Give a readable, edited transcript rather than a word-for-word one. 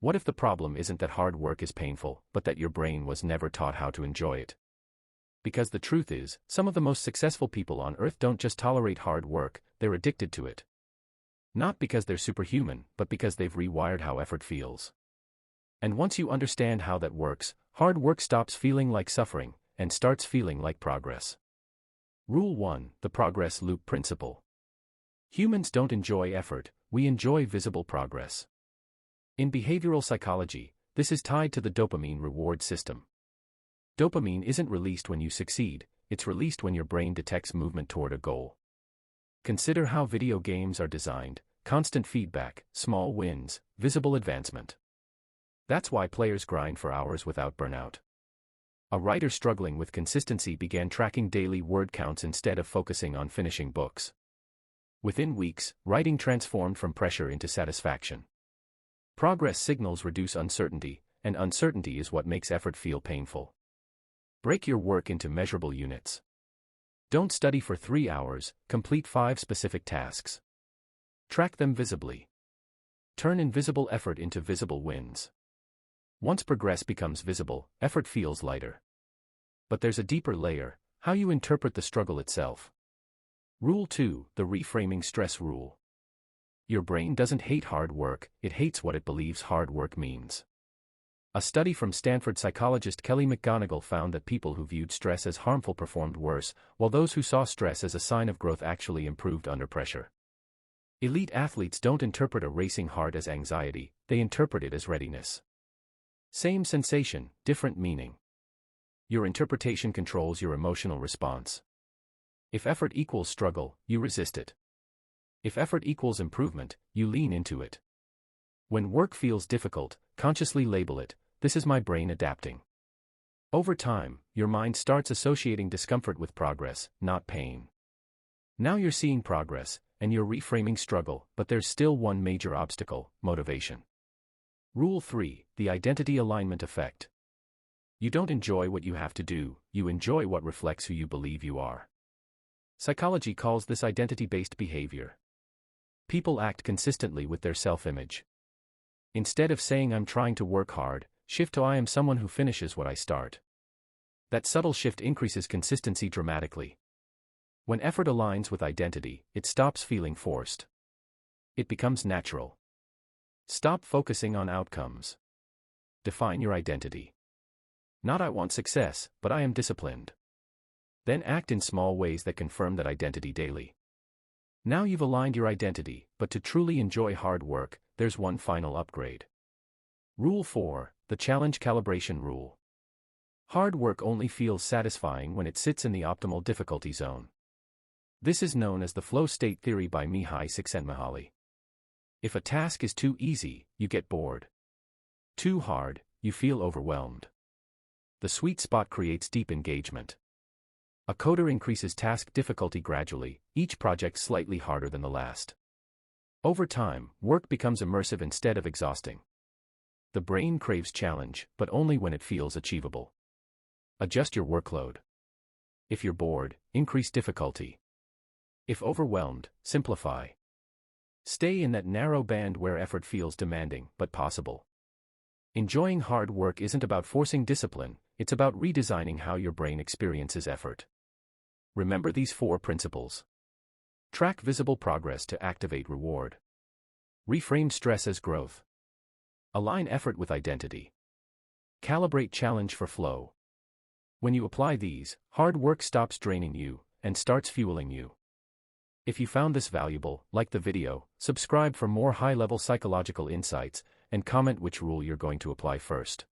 What if the problem isn't that hard work is painful, but that your brain was never taught how to enjoy it? Because the truth is, some of the most successful people on earth don't just tolerate hard work, they're addicted to it. Not because they're superhuman, but because they've rewired how effort feels. And once you understand how that works, hard work stops feeling like suffering, and starts feeling like progress. Rule 1: The Progress Loop Principle. Humans don't enjoy effort, we enjoy visible progress. In behavioral psychology, this is tied to the dopamine reward system. Dopamine isn't released when you succeed, it's released when your brain detects movement toward a goal. Consider how video games are designed: constant feedback, small wins, visible advancement. That's why players grind for hours without burnout. A writer struggling with consistency began tracking daily word counts instead of focusing on finishing books. Within weeks, writing transformed from pressure into satisfaction. Progress signals reduce uncertainty, and uncertainty is what makes effort feel painful. Break your work into measurable units. Don't study for 3 hours, complete 5 specific tasks. Track them visibly. Turn invisible effort into visible wins. Once progress becomes visible, effort feels lighter. But there's a deeper layer: how you interpret the struggle itself. Rule 2: The Reframing Stress Rule. Your brain doesn't hate hard work, it hates what it believes hard work means. A study from Stanford psychologist Kelly McGonigal found that people who viewed stress as harmful performed worse, while those who saw stress as a sign of growth actually improved under pressure. Elite athletes don't interpret a racing heart as anxiety, they interpret it as readiness. Same sensation, different meaning. Your interpretation controls your emotional response. If effort equals struggle, you resist it. If effort equals improvement, you lean into it. When work feels difficult, consciously label it: this is my brain adapting. Over time, your mind starts associating discomfort with progress, not pain. Now you're seeing progress, and you're reframing struggle, but there's still one major obstacle: motivation. Rule 3: The Identity Alignment Effect. You don't enjoy what you have to do, you enjoy what reflects who you believe you are. Psychology calls this identity-based behavior. People act consistently with their self-image. Instead of saying "I'm trying to work hard," shift to "I am someone who finishes what I start." That subtle shift increases consistency dramatically. When effort aligns with identity, it stops feeling forced. It becomes natural. Stop focusing on outcomes. Define your identity. Not "I want success, but I am disciplined." Then act in small ways that confirm that identity daily. Now you've aligned your identity, but to truly enjoy hard work, there's one final upgrade. Rule 4: The Challenge Calibration Rule. Hard work only feels satisfying when it sits in the optimal difficulty zone. This is known as the flow state theory by Mihai Csikszentmihalyi. If a task is too easy, you get bored. Too hard, you feel overwhelmed. The sweet spot creates deep engagement. A coder increases task difficulty gradually, each project slightly harder than the last. Over time, work becomes immersive instead of exhausting. The brain craves challenge, but only when it feels achievable. Adjust your workload. If you're bored, increase difficulty. If overwhelmed, simplify. Stay in that narrow band where effort feels demanding but possible. Enjoying hard work isn't about forcing discipline, it's about redesigning how your brain experiences effort. Remember these 4 principles. Track visible progress to activate reward. Reframe stress as growth. Align effort with identity. Calibrate challenge for flow. When you apply these, hard work stops draining you and starts fueling you. If you found this valuable, like the video, subscribe for more high-level psychological insights, and comment which rule you're going to apply first.